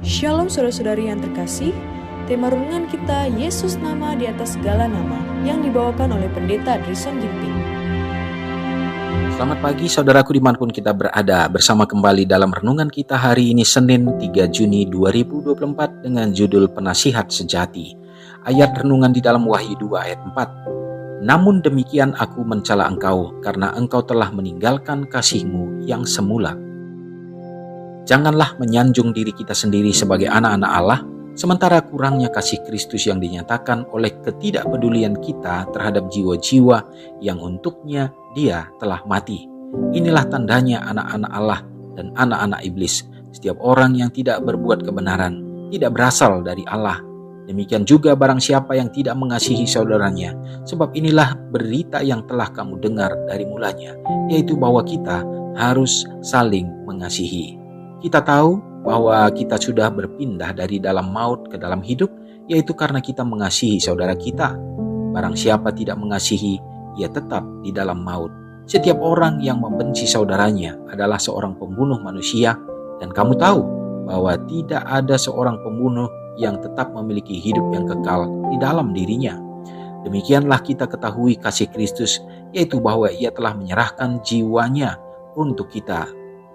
Shalom saudara-saudari yang terkasih, tema renungan kita Yesus nama di atas segala nama yang dibawakan oleh Pendeta Drison Ginting. Selamat pagi saudaraku dimanapun kita berada, bersama kembali dalam renungan kita hari ini Senin 3 Juni 2024 dengan judul Penasihat Sejati. Ayat renungan di dalam Wahyu 2 ayat 4. Namun demikian aku mencela engkau karena engkau telah meninggalkan kasihmu yang semula. Janganlah menyanjung diri kita sendiri sebagai anak-anak Allah, sementara kurangnya kasih Kristus yang dinyatakan oleh ketidakpedulian kita terhadap jiwa-jiwa yang untuknya Dia telah mati. Inilah tandanya anak-anak Allah dan anak-anak iblis. Setiap orang yang tidak berbuat kebenaran tidak berasal dari Allah. Demikian juga barang siapa yang tidak mengasihi saudaranya, sebab inilah berita yang telah kamu dengar dari mulanya, yaitu bahwa kita harus saling mengasihi. Kita tahu bahwa kita sudah berpindah dari dalam maut ke dalam hidup, yaitu karena kita mengasihi saudara kita. Barang siapa tidak mengasihi, ia tetap di dalam maut. Setiap orang yang membenci saudaranya adalah seorang pembunuh manusia, dan kamu tahu bahwa tidak ada seorang pembunuh yang tetap memiliki hidup yang kekal di dalam dirinya. Demikianlah kita ketahui kasih Kristus, yaitu bahwa Ia telah menyerahkan jiwanya untuk kita.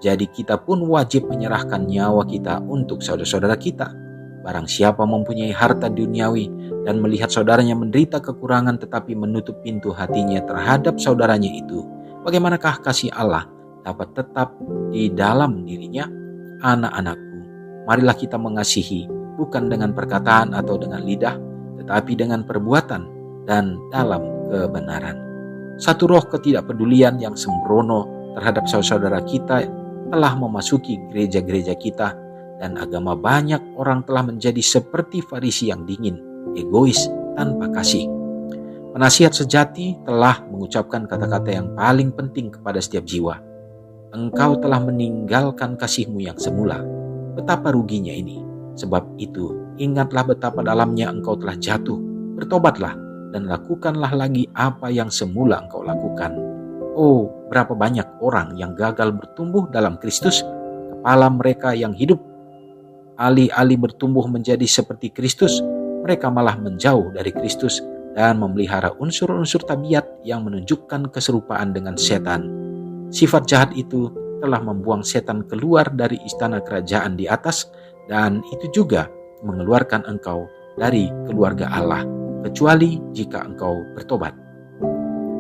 Jadi kita pun wajib menyerahkan nyawa kita untuk saudara-saudara kita. Barang siapa mempunyai harta duniawi dan melihat saudaranya menderita kekurangan tetapi menutup pintu hatinya terhadap saudaranya itu, bagaimanakah kasih Allah dapat tetap di dalam dirinya? Anak-anakku, marilah kita mengasihi, bukan dengan perkataan atau dengan lidah, tetapi dengan perbuatan dan dalam kebenaran. Satu roh ketidakpedulian yang sembrono terhadap saudara-saudara kita telah memasuki gereja-gereja kita, dan agama banyak orang telah menjadi seperti Farisi yang dingin, egois, tanpa kasih. Penasihat sejati telah mengucapkan kata-kata yang paling penting kepada setiap jiwa. Engkau telah meninggalkan kasihmu yang semula. Betapa ruginya ini. Sebab itu, ingatlah betapa dalamnya engkau telah jatuh. Bertobatlah dan lakukanlah lagi apa yang semula engkau lakukan. Oh, berapa banyak orang yang gagal bertumbuh dalam Kristus, kepala mereka yang hidup. Alih-alih bertumbuh menjadi seperti Kristus, mereka malah menjauh dari Kristus dan memelihara unsur-unsur tabiat yang menunjukkan keserupaan dengan setan. Sifat jahat itu telah membuang setan keluar dari istana kerajaan di atas, dan itu juga mengeluarkan engkau dari keluarga Allah, kecuali jika engkau bertobat.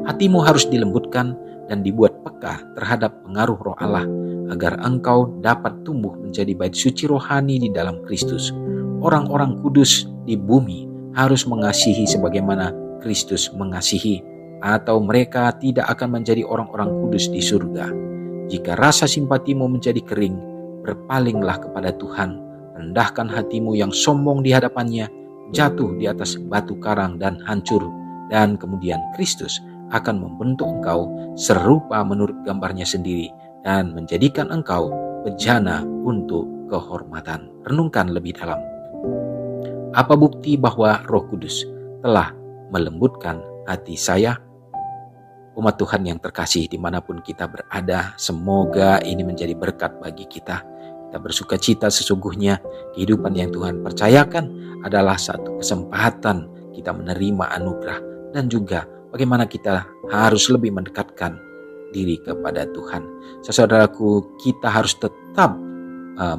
Hatimu harus dilembutkan dan dibuat peka terhadap pengaruh roh Allah, agar engkau dapat tumbuh menjadi bait suci rohani di dalam Kristus. Orang-orang kudus di bumi harus mengasihi sebagaimana Kristus mengasihi, atau mereka tidak akan menjadi orang-orang kudus di surga. Jika rasa simpatimu menjadi kering, berpalinglah kepada Tuhan, rendahkan hatimu yang sombong di hadapannya, jatuh di atas batu karang dan hancur, dan kemudian Kristus akan membentuk engkau serupa menurut gambarnya sendiri dan menjadikan engkau bejana untuk kehormatan. Renungkan lebih dalam. Apa bukti bahwa Roh Kudus telah melembutkan hati saya? Umat Tuhan yang terkasih dimanapun kita berada, semoga ini menjadi berkat bagi kita. Kita bersuka cita sesungguhnya kehidupan yang Tuhan percayakan adalah satu kesempatan kita menerima anugerah, dan juga bagaimana kita harus lebih mendekatkan diri kepada Tuhan. Saudaraku, kita harus tetap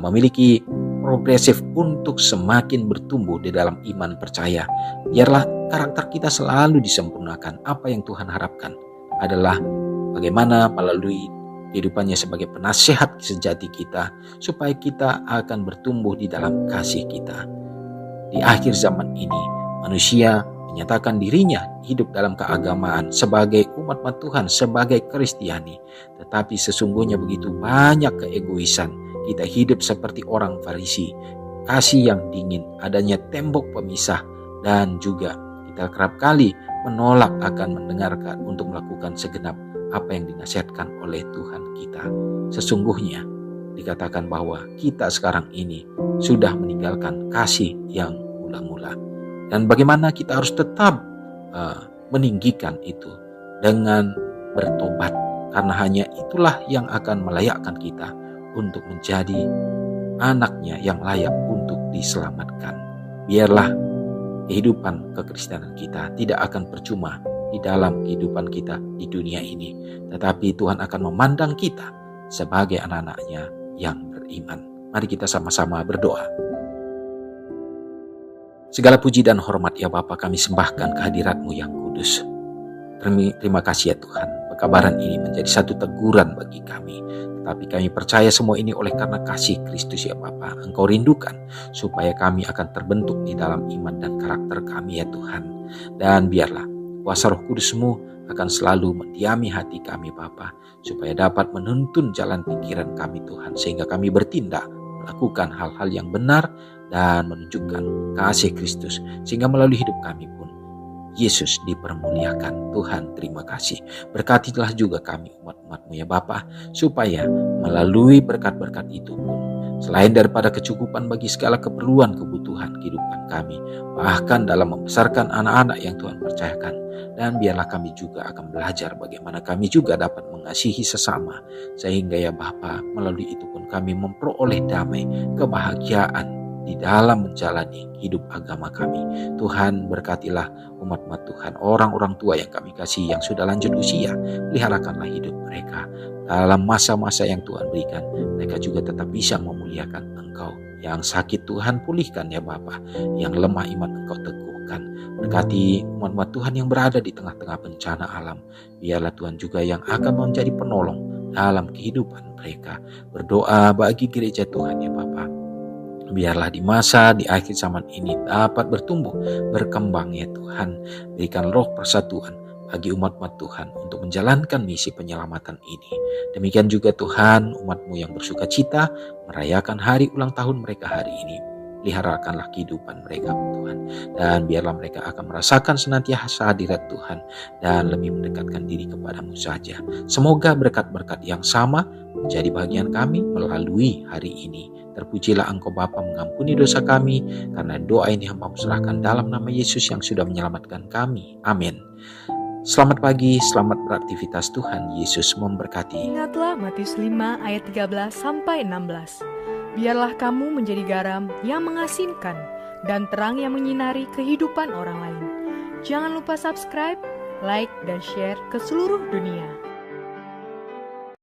memiliki progresif untuk semakin bertumbuh di dalam iman percaya. Biarlah karakter kita selalu disempurnakan. Apa yang Tuhan harapkan adalah bagaimana melalui kehidupannya sebagai penasihat sejati kita, supaya kita akan bertumbuh di dalam kasih kita. Di akhir zaman ini, manusia menyatakan dirinya hidup dalam keagamaan sebagai umat Tuhan, sebagai Kristiani. Tetapi sesungguhnya begitu banyak keegoisan. Kita hidup seperti orang Farisi, kasih yang dingin, adanya tembok pemisah, dan juga kita kerap kali menolak akan mendengarkan untuk melakukan segenap apa yang dinasihatkan oleh Tuhan kita. Sesungguhnya dikatakan bahwa kita sekarang ini sudah meninggalkan kasih yang mula-mula. Dan bagaimana kita harus tetap meninggikan itu dengan bertobat, karena hanya itulah yang akan melayakkan kita untuk menjadi anak-anaknya yang layak untuk diselamatkan. Biarlah kehidupan kekristenan kita tidak akan percuma di dalam kehidupan kita di dunia ini, tetapi Tuhan akan memandang kita sebagai anak-anaknya yang beriman. Mari kita sama-sama berdoa. Segala puji dan hormat ya Bapa, kami sembahkan kehadirat-Mu yang kudus. Terima kasih ya Tuhan, pekabaran ini menjadi satu teguran bagi kami. Tetapi kami percaya semua ini oleh karena kasih Kristus ya Bapa. Engkau rindukan supaya kami akan terbentuk di dalam iman dan karakter kami ya Tuhan. Dan biarlah kuasa Roh Kudus-Mu akan selalu mendiami hati kami Bapa, supaya dapat menuntun jalan pikiran kami Tuhan, sehingga kami bertindak, melakukan hal-hal yang benar dan menunjukkan kasih Kristus, sehingga melalui hidup kami pun Yesus dipermuliakan. Tuhan terima kasih. Berkatilah juga kami umat-umat-Mu ya Bapa, supaya melalui berkat-berkat itu pun, selain daripada kecukupan bagi segala keperluan kebutuhan kehidupan kami, bahkan dalam membesarkan anak-anak yang Tuhan percayakan, dan biarlah kami juga akan belajar bagaimana kami juga dapat mengasihi sesama, sehingga ya Bapa, melalui itu pun kami memperoleh damai, kebahagiaan di dalam menjalani hidup agama kami. Tuhan berkatilah umat-umat Tuhan, orang-orang tua yang kami kasih yang sudah lanjut usia, peliharakanlah hidup mereka dalam masa-masa yang Tuhan berikan. Mereka juga tetap bisa memuliakan Engkau. Yang sakit Tuhan pulihkan ya Bapa, yang lemah iman Engkau teguhkan. Berkati umat-umat Tuhan yang berada di tengah-tengah bencana alam. Biarlah Tuhan juga yang akan menjadi penolong dalam kehidupan mereka. Berdoa bagi gereja Tuhan ya Bapa, biarlah di masa di akhir zaman ini dapat bertumbuh, berkembang ya Tuhan. Berikan roh persatuan bagi umat-umat Tuhan untuk menjalankan misi penyelamatan ini. Demikian juga Tuhan, umat-Mu yang bersuka cita merayakan hari ulang tahun mereka hari ini. Peliharakanlah kehidupan mereka Tuhan, dan biarlah mereka akan merasakan senantiasa hadirat Tuhan dan lebih mendekatkan diri kepada-Mu saja. Semoga berkat-berkat yang sama menjadi bagian kami melalui hari ini. Terpujilah Engkau Bapa, mengampuni dosa kami, karena doa ini hamba serahkan dalam nama Yesus yang sudah menyelamatkan kami. Amin. Selamat pagi, selamat beraktivitas. Tuhan Yesus memberkati. Ingatlah Matius 5 ayat 13-16. Biarlah kamu menjadi garam yang mengasinkan dan terang yang menyinari kehidupan orang lain. Jangan lupa subscribe, like, dan share ke seluruh dunia.